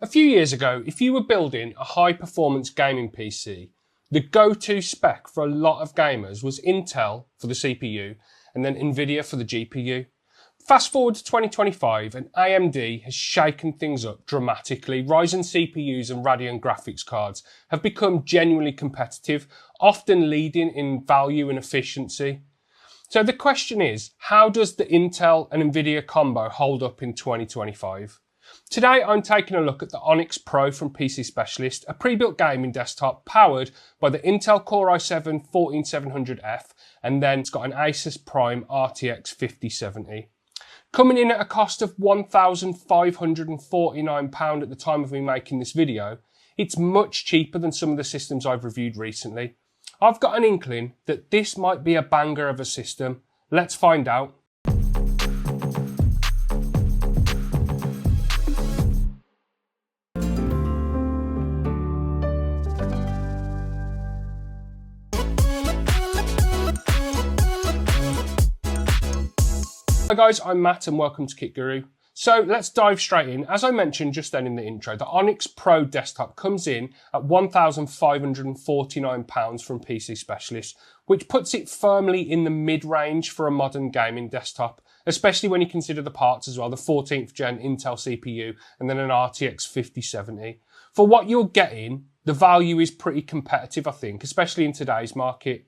A few years ago, if you were building a high-performance gaming PC, the go-to spec for a lot of gamers was Intel for the CPU and then Nvidia for the GPU. Fast forward to 2025 and AMD has shaken things up dramatically. Ryzen CPUs and Radeon graphics cards have become genuinely competitive, often leading in value and efficiency. So the question is, how does the Intel and Nvidia combo hold up in 2025? Today I'm taking a look at the Onyx Pro from PCSpecialist, a pre-built gaming desktop powered by the Intel Core i7-14700F, and then it's got an Asus Prime RTX 5070. Coming in at a cost of £1,549 at the time of me making this video, it's much cheaper than some of the systems I've reviewed recently. I've got an inkling that this might be a banger of a system. Let's find out. Hi guys, I'm Matt and welcome to Kit Guru. So let's dive straight in. As I mentioned just then in the intro, the Onyx Pro desktop comes in at £1,549 from PCSpecialist, which puts it firmly in the mid-range for a modern gaming desktop, especially when you consider the parts as well, the 14th gen Intel CPU and then an RTX 5070. For what you're getting, the value is pretty competitive, I think, especially in today's market.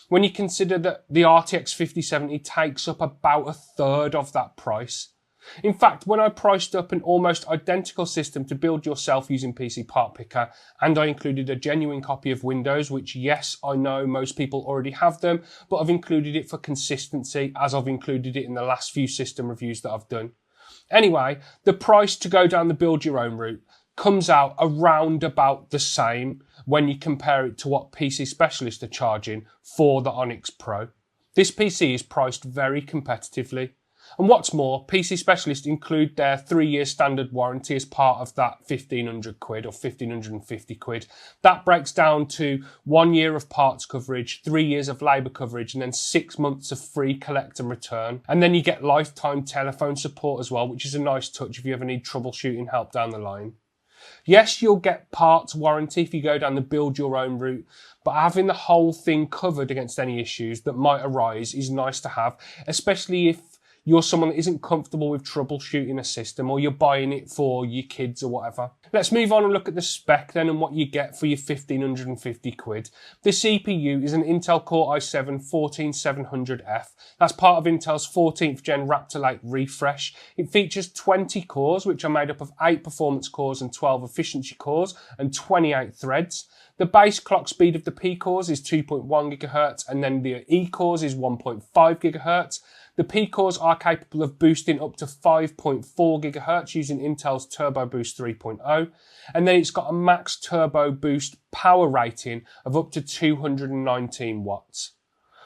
When you consider that the RTX 5070 takes up about a third of that price. In fact, when I priced up an almost identical system to build yourself using PC Part Picker, and I included a genuine copy of Windows, which yes, I know most people already have them, but I've included it for consistency as I've included it in the last few system reviews that I've done. Anyway, the price to go down the build your own route comes out around about the same when you compare it to what PCSpecialist are charging for the Onyx Pro. This PC is priced very competitively. And what's more, PCSpecialist include their 3-year standard warranty as part of that £1,500 or £1,550. That breaks down to 1 year of parts coverage, 3 years of labour coverage, and then 6 months of free collect and return. And then you get lifetime telephone support as well, which is a nice touch if you ever need troubleshooting help down the line. Yes, you'll get parts warranty if you go down the build your own route, but having the whole thing covered against any issues that might arise is nice to have, especially if you're someone that isn't comfortable with troubleshooting a system or you're buying it for your kids or whatever. Let's move on and look at the spec then and what you get for your £1,550. The CPU is an Intel Core i7-14700F. That's part of Intel's 14th gen Raptor Lake refresh. It features 20 cores, which are made up of 8 performance cores and 12 efficiency cores and 28 threads. The base clock speed of the P cores is 2.1 GHz and then the E cores is 1.5 GHz. The P cores are capable of boosting up to 5.4 GHz using Intel's Turbo Boost 3.0. And then it's got a max Turbo Boost power rating of up to 219 watts.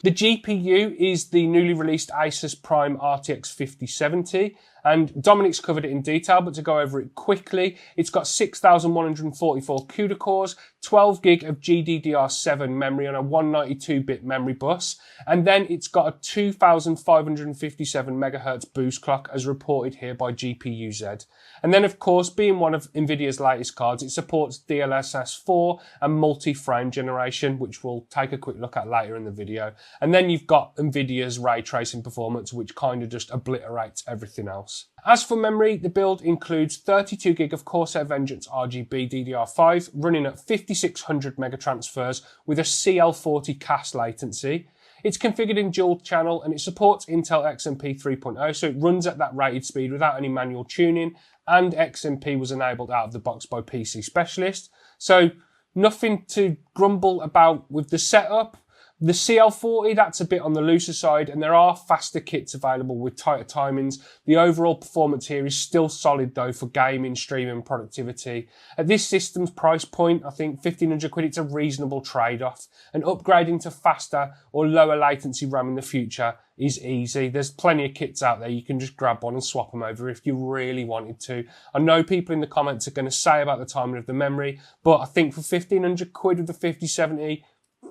The GPU is the newly released Asus Prime RTX 5070, and Dominic's covered it in detail, but to go over it quickly, it's got 6,144 CUDA cores, 12 gig of GDDR7 memory on a 192-bit memory bus, and then it's got a 2,557 MHz boost clock as reported here by GPU-Z. And then of course, being one of Nvidia's latest cards, it supports DLSS 4 and multi-frame generation, which we'll take a quick look at later in the video. And then you've got Nvidia's ray tracing performance, which kind of just obliterates everything else. As for memory, the build includes 32 gig of Corsair Vengeance RGB DDR5 running at 5600 megatransfers with a CL40 CAS latency. It's configured in dual channel and it supports Intel XMP 3.0, so it runs at that rated speed without any manual tuning, and XMP was enabled out of the box by PCSpecialist. So nothing to grumble about with the setup. The CL40, that's a bit on the looser side, and there are faster kits available with tighter timings. The overall performance here is still solid though for gaming, streaming, productivity. At this system's price point, I think £1,500, it's a reasonable trade-off. And upgrading to faster or lower latency RAM in the future is easy. There's plenty of kits out there. You can just grab one and swap them over if you really wanted to. I know people in the comments are going to say about the timing of the memory, but I think for £1,500 with the 5070,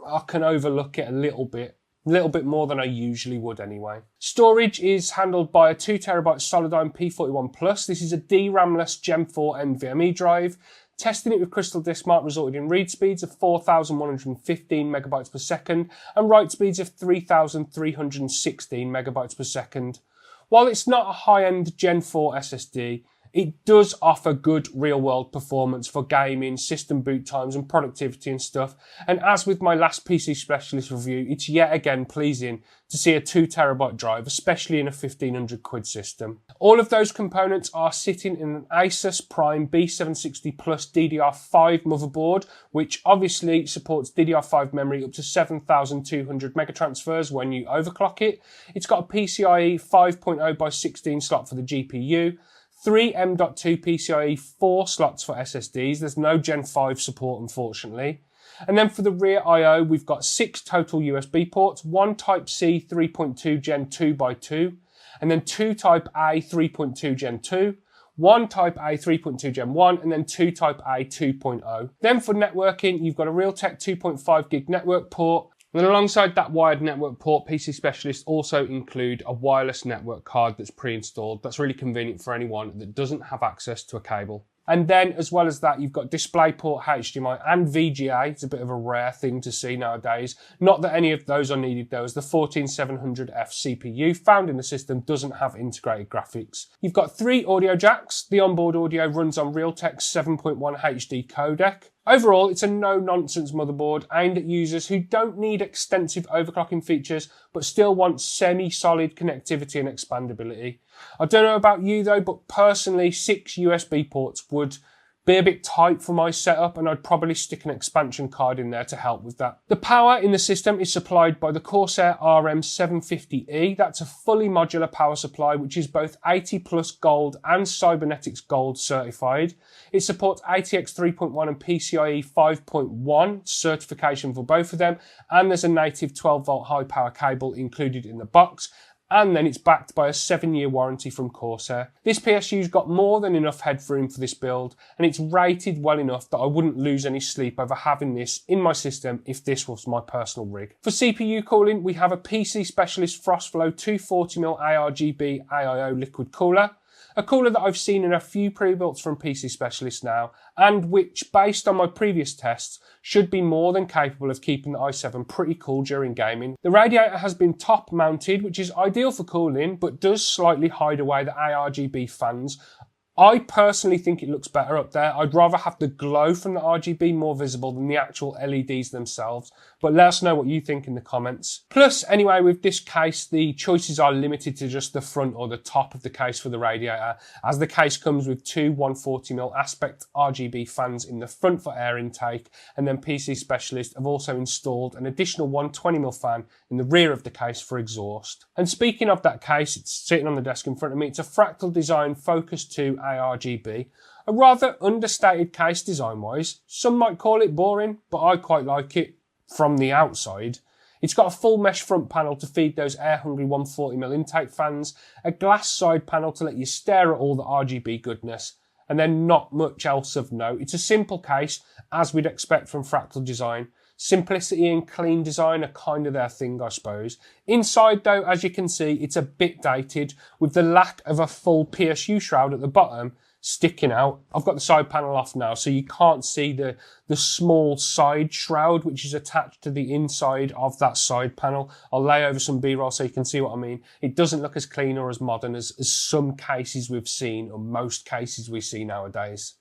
I can overlook it a little bit. A little bit more than I usually would anyway. Storage is handled by a 2TB Solidigm P41 Plus. This is a DRAM-less Gen 4 NVMe drive. Testing it with Crystal Disk Mark resulted in read speeds of 4,115 megabytes per second and write speeds of 3,316 megabytes per second. While it's not a high-end Gen 4 SSD, it does offer good real-world performance for gaming, system boot times and productivity and stuff. And as with my last PC Specialist review, it's yet again pleasing to see a 2TB drive, especially in a 1,500 quid system. All of those components are sitting in an Asus Prime B760 Plus DDR5 motherboard, which obviously supports DDR5 memory up to 7,200 megatransfers when you overclock it. It's got a PCIe 5.0x16 slot for the GPU, 3 M.2 PCIe 4 slots for SSDs. There's no Gen 5 support, unfortunately. And then for the rear I/O, we've got 6 total USB ports, 1 Type-C 3.2 Gen 2x2, and then 2 Type-A 3.2 Gen 2, 1 Type-A 3.2 Gen 1, and then 2 Type-A 2.0. Then for networking, you've got a Realtek 2.5 gig network port. And then alongside that wired network port, PC Specialist also include a wireless network card that's pre-installed. That's really convenient for anyone that doesn't have access to a cable. And then, as well as that, you've got DisplayPort, HDMI, and VGA. It's a bit of a rare thing to see nowadays. Not that any of those are needed, though, as the 14700F CPU found in the system doesn't have integrated graphics. You've got 3 audio jacks. The onboard audio runs on Realtek's 7.1 HD codec. Overall, it's a no-nonsense motherboard aimed at users who don't need extensive overclocking features, but still want semi-solid connectivity and expandability. I don't know about you though, but personally 6 USB ports would be a bit tight for my setup, and I'd probably stick an expansion card in there to help with that. The power in the system is supplied by the Corsair RM750E. That's a fully modular power supply, which is both 80 Plus Gold and Cybernetics Gold certified. It supports ATX 3.1 and PCIe 5.1 certification for both of them, and there's a native 12-volt high power cable included in the box. And then it's backed by a 7-year warranty from Corsair. This PSU's got more than enough headroom for this build, and it's rated well enough that I wouldn't lose any sleep over having this in my system if this was my personal rig. For CPU cooling, we have a PC Specialist FrostFlow 240mm ARGB AIO liquid cooler. A cooler that I've seen in a few pre-builts from PC Specialist now, and which, based on my previous tests, should be more than capable of keeping the i7 pretty cool during gaming. The radiator has been top mounted, which is ideal for cooling, but does slightly hide away the ARGB fans. I personally think it looks better up there. I'd rather have the glow from the RGB more visible than the actual LEDs themselves, but let us know what you think in the comments. Plus, anyway, with this case, the choices are limited to just the front or the top of the case for the radiator, as the case comes with 2 140mm aspect RGB fans in the front for air intake, and then PC Specialist have also installed an additional 120mm fan in the rear of the case for exhaust. And speaking of that case, it's sitting on the desk in front of me. It's a Fractal Design Focus 2 ARGB, a rather understated case design-wise. Some might call it boring, but I quite like it from the outside. It's got a full mesh front panel to feed those air-hungry 140mm intake fans, a glass side panel to let you stare at all the RGB goodness, and then not much else of note. It's a simple case, as we'd expect from Fractal Design. Simplicity and clean design are kind of their thing, I suppose. Inside though, as you can see, it's a bit dated, with the lack of a full PSU shroud at the bottom sticking out. I've got the side panel off now, so you can't see the small side shroud which is attached to the inside of that side panel. I'll lay over some B-roll so you can see what I mean. It doesn't look as clean or as modern as some cases we've seen, or most cases we see nowadays.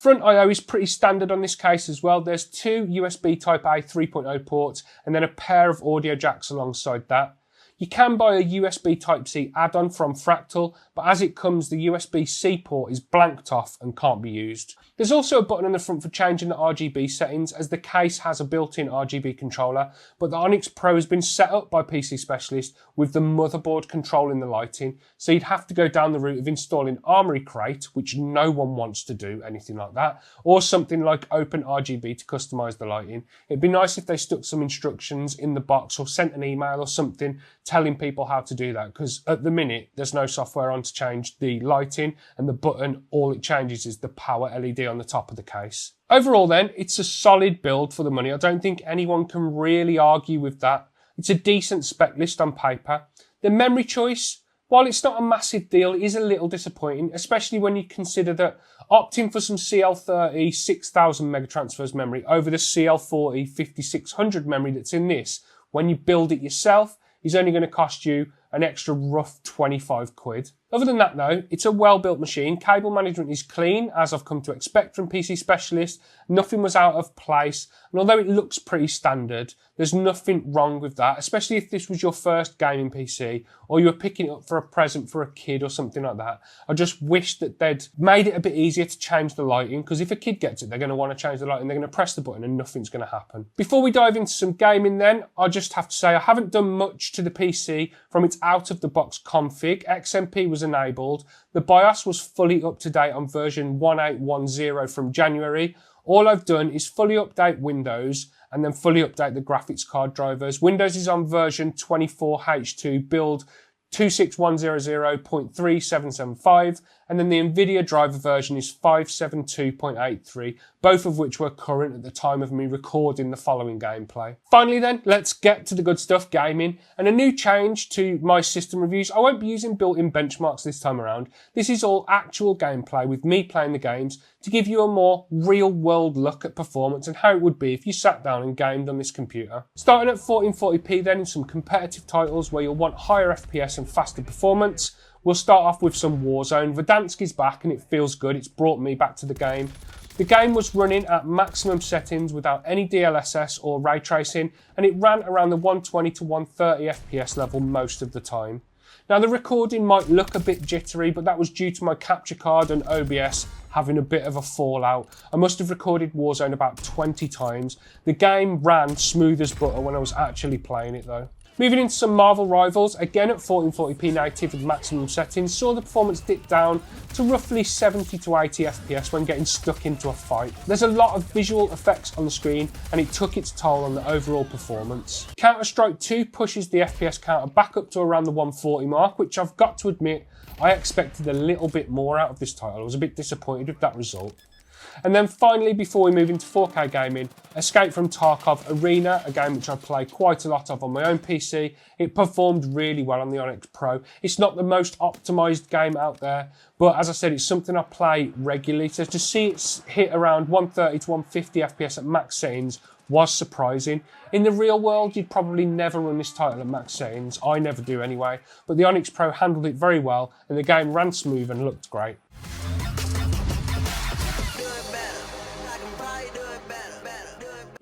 Front I/O is pretty standard on this case as well. There's 2 USB Type-A 3.0 ports and then a pair of audio jacks alongside that. You can buy a USB Type-C add-on from Fractal, but as it comes, the USB-C port is blanked off and can't be used. There's also a button on the front for changing the RGB settings, as the case has a built-in RGB controller, but the Onyx Pro has been set up by PCSpecialist with the motherboard controlling the lighting, so you'd have to go down the route of installing Armoury Crate, which no one wants to do anything like that, or something like OpenRGB to customise the lighting. It'd be nice if they stuck some instructions in the box or sent an email or something telling people how to do that, because at the minute there's no software on to change the lighting, and the button, all it changes is the power LED on the top of the case. Overall then, it's a solid build for the money. I don't think anyone can really argue with that. It's a decent spec list on paper. The memory choice, while it's not a massive deal, it is a little disappointing, especially when you consider that opting for some CL30 6000 megatransfers memory over the CL40 5600 memory that's in this, when you build it yourself, is only going to cost you an extra rough 25 quid. Other than that though, it's a well-built machine. Cable management is clean, as I've come to expect from PCSpecialist. Nothing was out of place, and although it looks pretty standard, there's nothing wrong with that, especially if this was your first gaming PC, or you were picking it up for a present for a kid or something like that. I just wish that they'd made it a bit easier to change the lighting, because if a kid gets it, they're going to want to change the lighting, they're going to press the button and nothing's going to happen. Before we dive into some gaming then, I just have to say I haven't done much to the PC from its out-of-the-box config. XMP was enabled. The BIOS was fully up to date on version 1810 from January. All I've done is fully update Windows and then fully update the graphics card drivers. Windows is on version 24H2 build 26100.3775, and then the Nvidia driver version is 572.83, both of which were current at the time of me recording the following gameplay. Finally then, let's get to the good stuff, gaming, and a new change to my system reviews. I won't be using built-in benchmarks this time around. This is all actual gameplay with me playing the games to give you a more real-world look at performance and how it would be if you sat down and gamed on this computer. Starting at 1440p then in some competitive titles where you'll want higher FPS and faster performance. We'll start off with some Warzone. Verdansk is back and it feels good. It's brought me back to the game. The game was running at maximum settings without any DLSS or ray tracing, and it ran around the 120 to 130 FPS level most of the time. Now the recording might look a bit jittery, but that was due to my capture card and OBS having a bit of a fallout. I must have recorded Warzone about 20 times. The game ran smooth as butter when I was actually playing it though. Moving into some Marvel Rivals, again at 1440p native with maximum settings, saw the performance dip down to roughly 70 to 80 FPS when getting stuck into a fight. There's a lot of visual effects on the screen and it took its toll on the overall performance. Counter-Strike 2 pushes the FPS counter back up to around the 140 mark, which I've got to admit, I expected a little bit more out of this title. I was a bit disappointed with that result. And then finally, before we move into 4K gaming, Escape from Tarkov Arena, a game which I play quite a lot of on my own PC. It performed really well on the Onyx Pro. It's not the most optimised game out there, but as I said, it's something I play regularly. So to see it hit around 130 to 150 FPS at max settings was surprising. In the real world, you'd probably never run this title at max settings. I never do anyway, but the Onyx Pro handled it very well and the game ran smooth and looked great.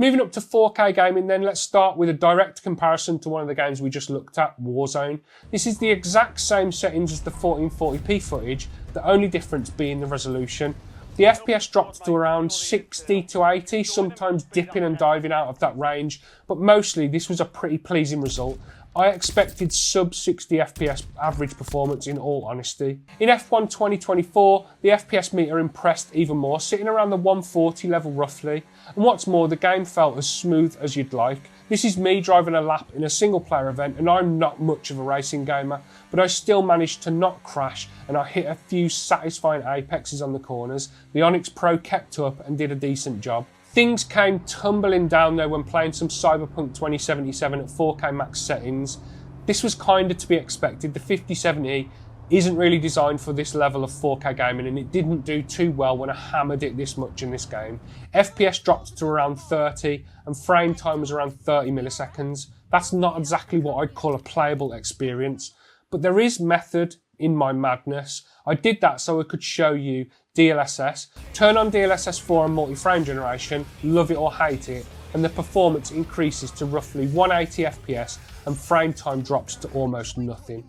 Moving up to 4K gaming then, let's start with a direct comparison to one of the games we just looked at, Warzone. This is the exact same settings as the 1440p footage, the only difference being the resolution. The FPS dropped to around 60 to 80, sometimes dipping and diving out of that range, but mostly this was a pretty pleasing result. I expected sub 60 FPS average performance in all honesty. In F1 2024, the FPS meter impressed even more, sitting around the 140 level roughly. And what's more, the game felt as smooth as you'd like. This is me driving a lap in a single player event, and I'm not much of a racing gamer, but I still managed to not crash and I hit a few satisfying apexes on the corners. The Onyx Pro kept up and did a decent job. Things came tumbling down though when playing some Cyberpunk 2077 at 4K max settings. This was kinda to be expected. The 5070 isn't really designed for this level of 4K gaming, and it didn't do too well when I hammered it this much in this game. FPS dropped to around 30 and frame time was around 30 milliseconds. That's not exactly what I'd call a playable experience, but there is method in my madness. I did that so I could show you DLSS. Turn on DLSS 4 and multi-frame generation, love it or hate it, and the performance increases to roughly 180 FPS and frame time drops to almost nothing.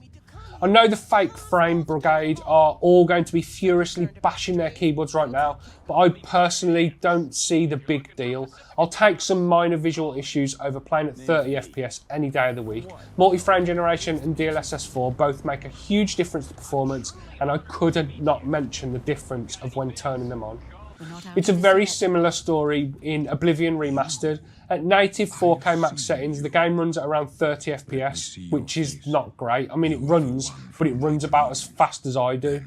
I know the fake frame brigade are all going to be furiously bashing their keyboards right now, but I personally don't see the big deal. I'll take some minor visual issues over playing at 30 FPS any day of the week. Multi-frame generation and DLSS 4 both make a huge difference to performance, and I couldn't not mention the difference of when turning them on. It's a very similar story in Oblivion Remastered. At native 4K max settings, the game runs at around 30 FPS, which is not great. I mean, it runs, but it runs about as fast as I do.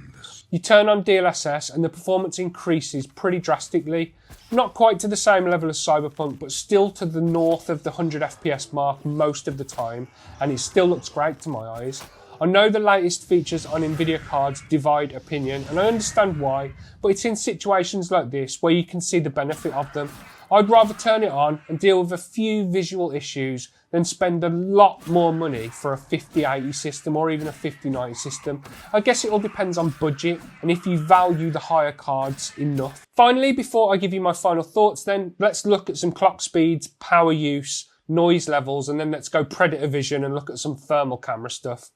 You turn on DLSS and the performance increases pretty drastically. Not quite to the same level as Cyberpunk, but still to the north of the 100 FPS mark most of the time, and it still looks great to my eyes. I know the latest features on Nvidia cards divide opinion, and I understand why, but it's in situations like this where you can see the benefit of them. I'd rather turn it on and deal with a few visual issues than spend a lot more money for a 5080 system or even a 5090 system. I guess it all depends on budget and if you value the higher cards enough. Finally, before I give you my final thoughts then, let's look at some clock speeds, power use, noise levels, and then let's go predator vision and look at some thermal camera stuff.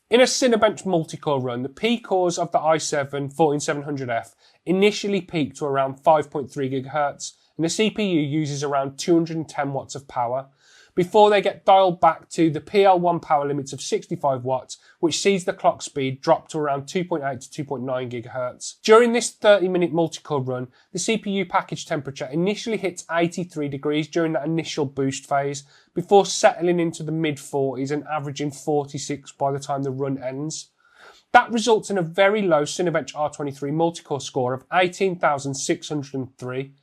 In a Cinebench multi-core run, the P cores of the i7-14700F initially peak to around 5.3 GHz, and the CPU uses around 210 watts of power, before they get dialed back to the PL1 power limits of 65 watts, which sees the clock speed drop to around 2.8 to 2.9 GHz. During this 30-minute multi-core run, the CPU package temperature initially hits 83 degrees during that initial boost phase, before settling into the mid-40s and averaging 46 by the time the run ends. That results in a very low Cinebench R23 multi-core score of 18,603.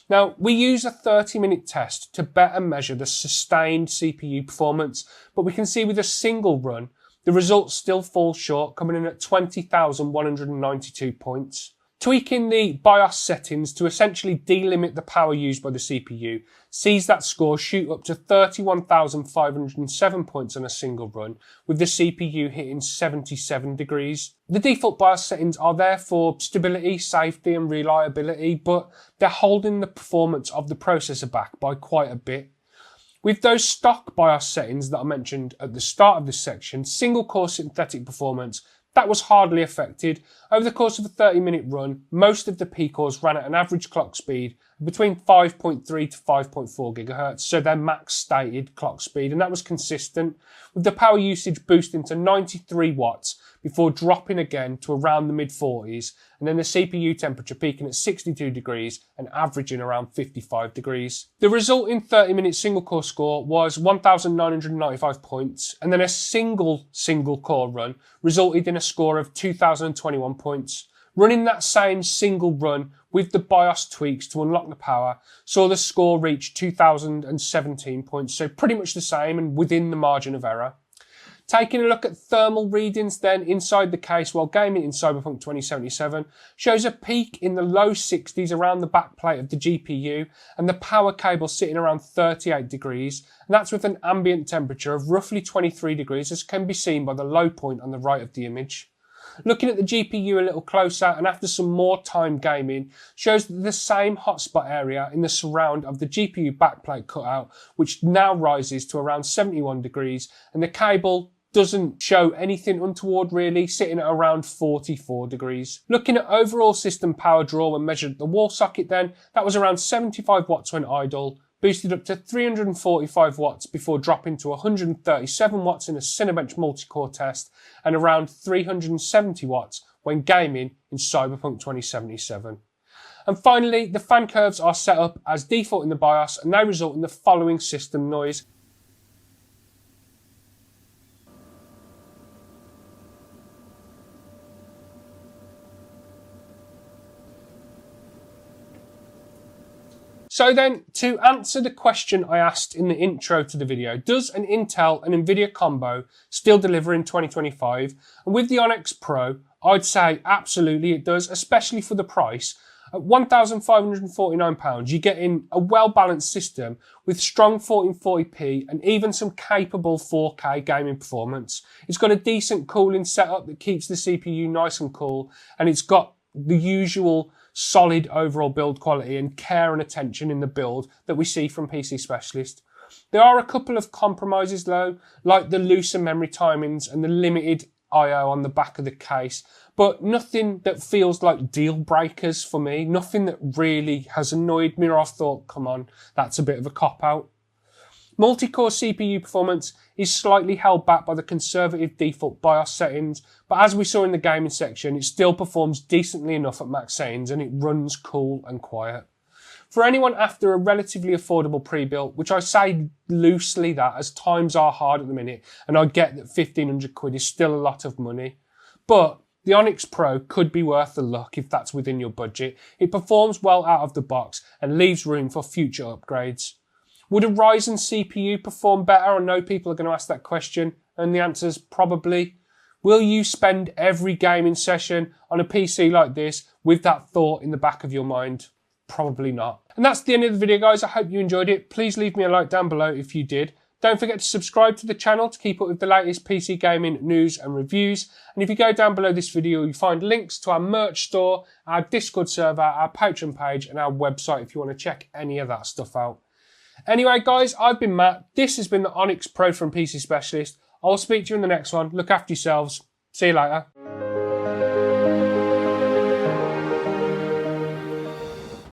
Now, we use a 30-minute test to better measure the sustained CPU performance, but we can see with a single run, the results still fall short, coming in at 20,192 points. Tweaking the BIOS settings to essentially delimit the power used by the CPU sees that score shoot up to 31,507 points on a single run, with the CPU hitting 77 degrees. The default BIOS settings are there for stability, safety and reliability, but they're holding the performance of the processor back by quite a bit. With those stock BIOS settings that I mentioned at the start of this section, single core synthetic performance, that was hardly affected. Over the course of a 30-minute run, most of the P cores ran at an average clock speed of between 5.3 to 5.4 GHz, so their max stated clock speed, and that was consistent, with the power usage boosting to 93 watts before dropping again to around the mid-40s, and then the CPU temperature peaking at 62 degrees and averaging around 55 degrees. The resulting 30-minute single-core score was 1,995 points, and then a single core run resulted in a score of 2,021 points. Running that same single run with the BIOS tweaks to unlock the power saw the score reach 2,017 points, so pretty much the same and within the margin of error. Taking a look at thermal readings then inside the case while gaming in Cyberpunk 2077 shows a peak in the low 60s around the backplate of the GPU and the power cable sitting around 38 degrees, and that's with an ambient temperature of roughly 23 degrees, as can be seen by the low point on the right of the image. Looking at the GPU a little closer and after some more time gaming shows that the same hotspot area in the surround of the GPU backplate cutout, which now rises to around 71 degrees, and the cable doesn't show anything untoward really, sitting at around 44 degrees. Looking at overall system power draw when measured at the wall socket then, that was around 75 watts when idle, boosted up to 345 watts before dropping to 137 watts in a Cinebench multi-core test, and around 370 watts when gaming in Cyberpunk 2077. And finally, the fan curves are set up as default in the BIOS, and they result in the following system noise. So then, to answer the question I asked in the intro to the video, does an Intel and Nvidia combo still deliver in 2025? And with the Onyx Pro, I'd say absolutely it does, especially for the price. At £1,549, you're getting a well-balanced system with strong 1440p and even some capable 4K gaming performance. It's got a decent cooling setup that keeps the CPU nice and cool, and it's got the usual solid overall build quality and care and attention in the build that we see from PCSpecialist. There are a couple of compromises though, like the looser memory timings and the limited I/O on the back of the case, but nothing that feels like deal breakers for me. Nothing that really has annoyed me or I've thought, come on, that's a bit of a cop-out. Multi-core CPU performance is slightly held back by the conservative default BIOS settings, but as we saw in the gaming section, it still performs decently enough at max settings and it runs cool and quiet. For anyone after a relatively affordable pre-built, which I say loosely that as times are hard at the minute, and I get that 1,500 quid is still a lot of money, but the Onyx Pro could be worth the look if that's within your budget. It performs well out of the box and leaves room for future upgrades. Would a Ryzen CPU perform better? I know people are going to ask that question, and the answer is probably. Will you spend every gaming session on a PC like this with that thought in the back of your mind? Probably not. And that's the end of the video, guys. I hope you enjoyed it. Please leave me a like down below if you did. Don't forget to subscribe to the channel to keep up with the latest PC gaming news and reviews. And if you go down below this video, you'll find links to our merch store, our Discord server, our Patreon page, and our website if you want to check any of that stuff out. Anyway, guys, I've been Matt. This has been the Onyx Pro from PC Specialist. I'll speak to you in the next one. Look after yourselves. See you later.